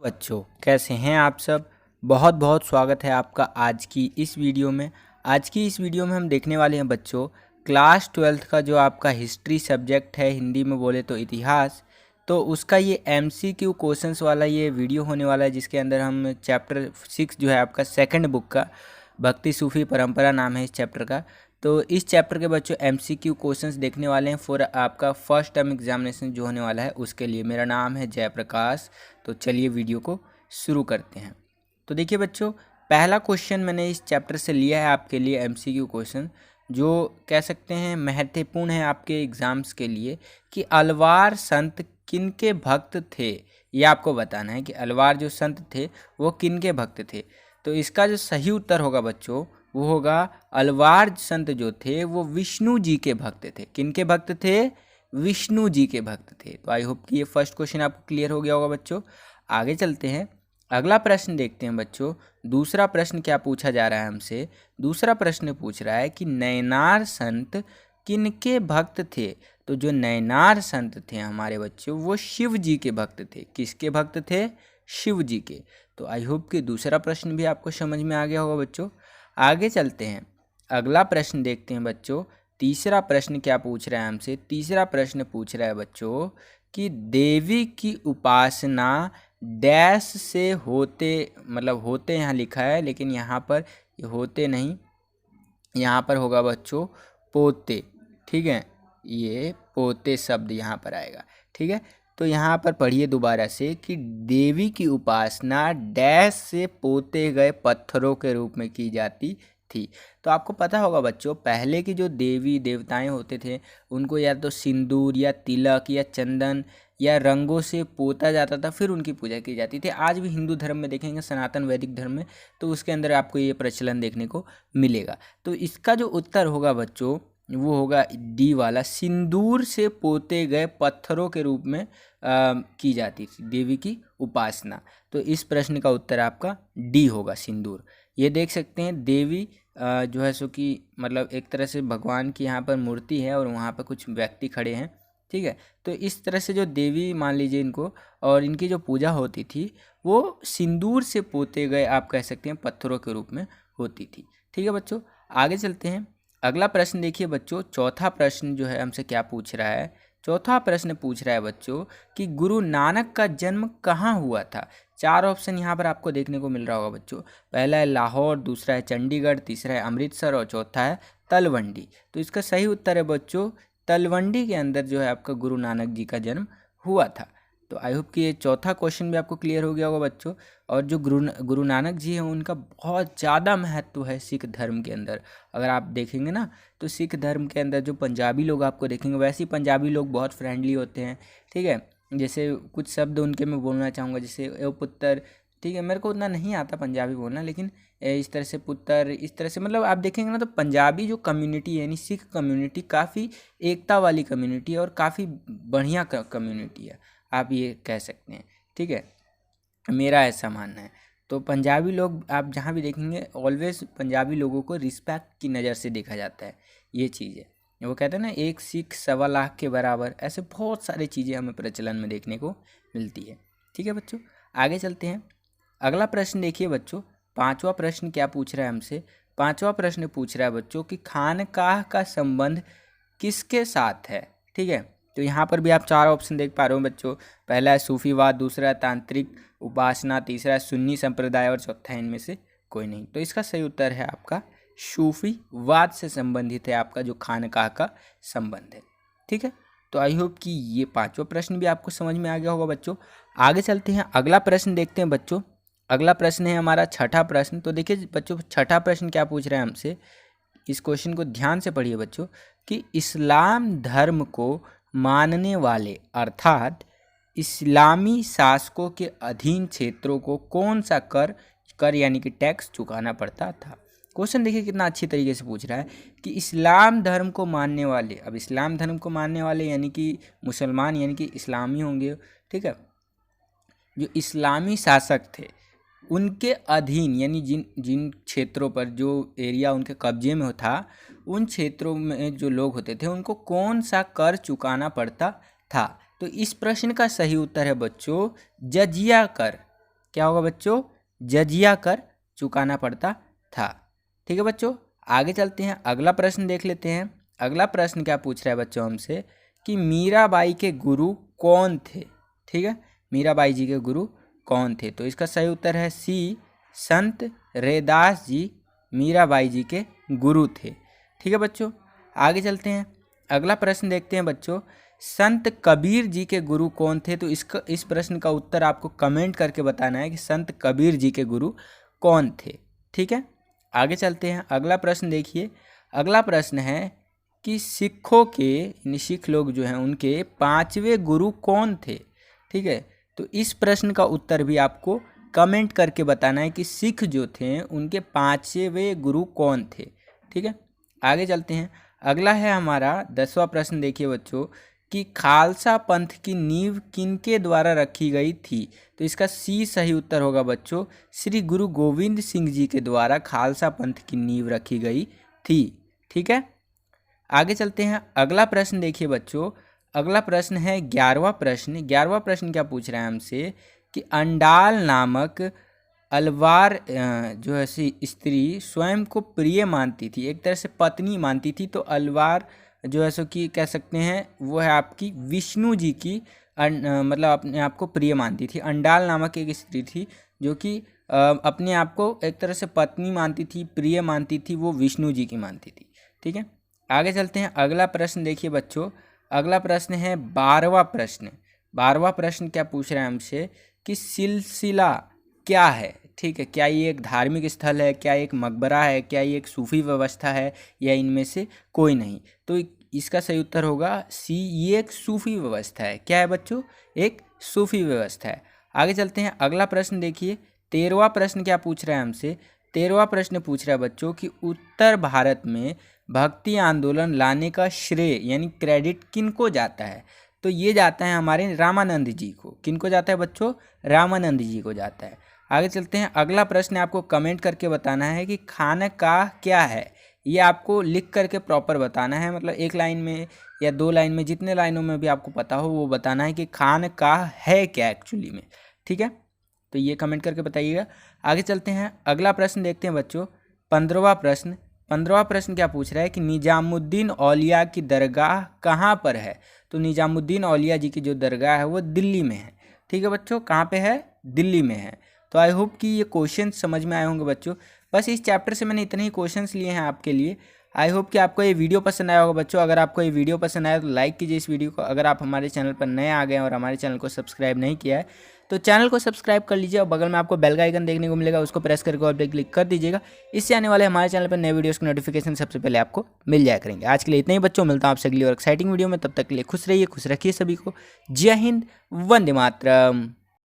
बच्चों कैसे हैं आप सब। बहुत बहुत स्वागत है आपका आज की इस वीडियो में। आज की इस वीडियो में हम देखने वाले हैं बच्चों क्लास 12th का जो आपका हिस्ट्री सब्जेक्ट है, हिंदी में बोले तो इतिहास। तो उसका ये MCQ क्वेश्चंस वाला ये वीडियो होने वाला है, जिसके अंदर हम चैप्टर 6 जो है आपका सेकंड बुक का भक्ति सूफी परंपरा नाम है इस चैप्टर का। तो इस चैप्टर के बच्चों MCQ क्वेश्चंस देखने वाले हैं फॉर आपका फर्स्ट टर्म एग्जामिनेशन जो होने वाला है उसके लिए। मेरा नाम है जयप्रकाश। तो चलिए वीडियो को शुरू करते हैं। तो देखिए बच्चों, पहला क्वेश्चन मैंने इस चैप्टर से लिया है आपके लिए MCQ क्वेश्चन, जो कह सकते हैं महत्वपूर्ण है आपके एग्ज़ाम्स के लिए कि अलवार संत किनके भक्त थे। ये आपको बताना है कि अलवार जो संत थे वो किनके भक्त थे। तो इसका जो सही उत्तर होगा बच्चों वो होगा अलवार संत जो थे वो विष्णु जी के भक्त थे। किनके भक्त थे? विष्णु जी के भक्त थे। तो आई होप कि ये फर्स्ट क्वेश्चन आपको क्लियर हो गया होगा बच्चों। आगे चलते हैं, अगला प्रश्न देखते हैं बच्चों। दूसरा प्रश्न क्या पूछा जा रहा है हमसे? दूसरा प्रश्न पूछ रहा है कि नैनार संत किनके भक्त थे। तो जो नैनार संत थे हमारे बच्चों वो शिव जी के भक्त थे। किसके भक्त थे? शिव जी के। तो आई होप कि दूसरा प्रश्न भी आपको समझ में आ गया होगा बच्चों। आगे चलते हैं, अगला प्रश्न देखते हैं बच्चों। तीसरा प्रश्न क्या पूछ रहा है हमसे? तीसरा प्रश्न पूछ रहा है बच्चों कि देवी की उपासना डैश से होते, मतलब होते यहाँ लिखा है लेकिन यहाँ पर ये होते नहीं, यहाँ पर होगा बच्चों पोते। ठीक है, ये पोते शब्द यहाँ पर आएगा। ठीक है, तो यहाँ पर पढ़िए दोबारा से कि देवी की उपासना डैश से पोते गए पत्थरों के रूप में की जाती थी। तो आपको पता होगा बच्चों, पहले की जो देवी देवताएं होते थे उनको या तो सिंदूर या तिलक या चंदन या रंगों से पोता जाता था, फिर उनकी पूजा की जाती थी। आज भी हिंदू धर्म में देखेंगे, सनातन वैदिक धर्म में, तो उसके अंदर आपको ये प्रचलन देखने को मिलेगा। तो इसका जो उत्तर होगा बच्चों वो होगा डी वाला, सिंदूर से पोते गए पत्थरों के रूप में की जाती थी देवी की उपासना। तो इस प्रश्न का उत्तर आपका डी होगा, सिंदूर। ये देख सकते हैं देवी जो है सो कि मतलब एक तरह से भगवान की यहाँ पर मूर्ति है और वहाँ पर कुछ व्यक्ति खड़े हैं। ठीक है, तो इस तरह से जो देवी मान लीजिए इनको, और इनकी जो पूजा होती थी वो सिंदूर से पोते गए आप कह सकते हैं पत्थरों के रूप में होती थी। ठीक है बच्चों, आगे चलते हैं। अगला प्रश्न देखिए बच्चों, चौथा प्रश्न जो है हमसे क्या पूछ रहा है? चौथा प्रश्न पूछ रहा है बच्चों कि गुरु नानक का जन्म कहाँ हुआ था। चार ऑप्शन यहाँ पर आपको देखने को मिल रहा होगा बच्चों। पहला है लाहौर, दूसरा है चंडीगढ़, तीसरा है अमृतसर और चौथा है तलवंडी। तो इसका सही उत्तर है बच्चों तलवंडी के अंदर जो है आपका गुरु नानक जी का जन्म हुआ था। तो आई होप कि ये चौथा क्वेश्चन भी आपको क्लियर हो गया होगा बच्चों। और जो गुरु नानक जी हैं उनका बहुत ज़्यादा महत्व है सिख धर्म के अंदर। अगर आप देखेंगे ना तो सिख धर्म के अंदर जो पंजाबी लोग आपको देखेंगे, वैसे ही पंजाबी लोग बहुत फ्रेंडली होते हैं। ठीक है, जैसे कुछ शब्द उनके मैं बोलना चाहूँगा, जैसे ए पुत्र। ठीक है, मेरे को उतना नहीं आता पंजाबी बोलना, लेकिन इस तरह से पुत्र, इस तरह से मतलब आप देखेंगे ना तो पंजाबी जो कम्युनिटी है यानी सिख कम्युनिटी काफ़ी एकता वाली कम्युनिटी है और काफ़ी बढ़िया कम्युनिटी है, आप ये कह सकते हैं। ठीक है, मेरा ऐसा मानना है। तो पंजाबी लोग आप जहाँ भी देखेंगे ऑलवेज पंजाबी लोगों को रिस्पेक्ट की नज़र से देखा जाता है। ये चीज़ है, वो कहते हैं ना एक सिख 1.25 लाख के बराबर। ऐसे बहुत सारी चीज़ें हमें प्रचलन में देखने को मिलती है। ठीक है बच्चों, आगे चलते हैं। अगला प्रश्न देखिए बच्चों, पांचवा प्रश्न क्या पूछ रहा है हमसे? पांचवा प्रश्न पूछ रहा है बच्चों कि खानकाह का संबंध किसके साथ है। ठीक है, तो यहाँ पर भी आप चार ऑप्शन देख पा रहे हो बच्चों। पहला है सूफीवाद, दूसरा है तांत्रिक उपासना, तीसरा है सुन्नी संप्रदाय और चौथा इनमें से कोई नहीं। तो इसका सही उत्तर है आपका सूफीवाद से संबंधित है आपका जो खानकाह का संबंध है। ठीक है, तो आई होप कि ये पांचवा प्रश्न भी आपको समझ में आ गया होगा बच्चों। आगे चलते हैं, अगला प्रश्न देखते हैं बच्चों। अगला प्रश्न है हमारा छठा प्रश्न। तो देखिए बच्चों, छठा प्रश्न क्या पूछ रहे हैं हमसे, इस क्वेश्चन को ध्यान से पढ़िए बच्चों कि इस्लाम धर्म को मानने वाले अर्थात इस्लामी शासकों के अधीन क्षेत्रों को कौन सा कर यानी कि टैक्स चुकाना पड़ता था। क्वेश्चन देखिए कितना अच्छी तरीके से पूछ रहा है कि इस्लाम धर्म को मानने वाले, अब इस्लाम धर्म को मानने वाले यानी कि मुसलमान यानी कि इस्लामी होंगे। ठीक है, जो इस्लामी शासक थे उनके अधीन यानी जिन जिन क्षेत्रों पर जो एरिया उनके कब्जे में था उन क्षेत्रों में जो लोग होते थे उनको कौन सा कर चुकाना पड़ता था। तो इस प्रश्न का सही उत्तर है बच्चों जजिया कर। क्या होगा बच्चों, जजिया कर चुकाना पड़ता था। ठीक है बच्चों, आगे चलते हैं, अगला प्रश्न देख लेते हैं। अगला प्रश्न क्या पूछ रहा है बच्चों हमसे कि मीराबाई के गुरु कौन थे। ठीक है, मीराबाई जी के गुरु कौन थे, तो इसका सही उत्तर है सी, संत रैदास जी मीराबाई जी के गुरु थे। ठीक है बच्चों, आगे चलते हैं, अगला प्रश्न देखते हैं बच्चों, संत कबीर जी के गुरु कौन थे। तो इस प्रश्न का उत्तर आपको कमेंट करके बताना है कि संत कबीर जी के गुरु कौन थे। ठीक है, आगे चलते हैं, अगला प्रश्न देखिए। अगला प्रश्न है कि सिखों के, यानी सिख लोग जो हैं उनके 5वें गुरु कौन थे। ठीक है, तो इस प्रश्न का उत्तर भी आपको कमेंट करके बताना है कि सिख जो थे उनके 5वें गुरु कौन थे। ठीक है, आगे चलते हैं, अगला है हमारा 10वां प्रश्न। देखिए बच्चों कि खालसा पंथ की नींव किनके द्वारा रखी गई थी। तो इसका सी सही उत्तर होगा बच्चों, श्री गुरु गोविंद सिंह जी के द्वारा खालसा पंथ की नींव रखी गई थी। ठीक है, आगे चलते हैं, अगला प्रश्न देखिए बच्चों। अगला प्रश्न है 11वां प्रश्न। 11वां प्रश्न क्या पूछ रहा है हमसे कि अंडाल नामक अलवार जो है स्त्री स्वयं को प्रिय मानती थी, एक तरह से पत्नी मानती थी। तो अलवार जो है सो कि कह सकते हैं वो है आपकी विष्णु जी की मतलब अपने आप को प्रिय मानती थी। अंडाल नामक एक स्त्री थी जो कि अपने आप को एक तरह से पत्नी मानती थी, प्रिय मानती थी, वो विष्णु जी की मानती थी। ठीक है, आगे चलते हैं, अगला प्रश्न देखिए बच्चों। अगला प्रश्न है 12वां प्रश्न। 12वां प्रश्न क्या पूछ रहा है हमसे कि सिलसिला क्या है। ठीक है, क्या ये एक धार्मिक स्थल है, क्या एक मकबरा है, क्या ये एक सूफी व्यवस्था है, या इनमें से कोई नहीं। तो इसका सही उत्तर होगा सी, ये एक सूफी व्यवस्था है। क्या है बच्चों, एक सूफी व्यवस्था है। आगे चलते हैं, अगला प्रश्न देखिए। 13वां प्रश्न क्या पूछ रहा है हमसे। 13वां प्रश्न पूछ रहा है बच्चों कि उत्तर भारत में भक्ति आंदोलन लाने का श्रेय यानी क्रेडिट किनको जाता है। तो ये जाता है हमारे रामानंद जी को। किनको जाता है बच्चों, रामानंद जी को जाता है। आगे चलते हैं, अगला प्रश्न आपको कमेंट करके बताना है कि खानकाह क्या है। ये आपको लिख करके प्रॉपर बताना है, मतलब एक लाइन में या 2 लाइन में, जितने लाइनों में भी आपको पता हो वो बताना है कि खानकाह है क्या एक्चुअली में। ठीक है, तो ये कमेंट करके बताइएगा। आगे चलते हैं, अगला प्रश्न देखते हैं बच्चों, 15वां प्रश्न। 15वां प्रश्न क्या पूछ रहा है कि निजामुद्दीन औलिया की दरगाह कहाँ पर है। तो निजामुद्दीन औलिया जी की जो दरगाह है वो दिल्ली में है। ठीक है बच्चों, कहाँ पे है, दिल्ली में है। तो आई होप कि ये क्वेश्चन समझ में आए होंगे बच्चों। बस इस चैप्टर से मैंने इतने ही क्वेश्चंस लिए हैं आपके लिए। आई होप कि आपको ये वीडियो पसंद आया होगा बच्चों। अगर आपको ये वीडियो पसंद आया तो लाइक कीजिए इस वीडियो को। अगर आप हमारे चैनल पर नए आ गए हैं और हमारे चैनल को सब्सक्राइब नहीं किया है तो चैनल को सब्सक्राइब कर लीजिए और बगल में आपको बेल का आइकन देखने को मिलेगा, उसको प्रेस करके ऑल पे क्लिक कर दीजिएगा। इससे आने वाले हमारे चैनल पर नए वीडियोस की नोटिफिकेशन सबसे पहले आपको मिल जाया करेंगे। आज के लिए इतना ही बच्चों, मिलता हूं आपसे अगली और एक्साइटिंग वीडियो में। तब तक के लिए खुश रहिए, खुश रखिए सभी को। जय हिंद, वंदे मातरम।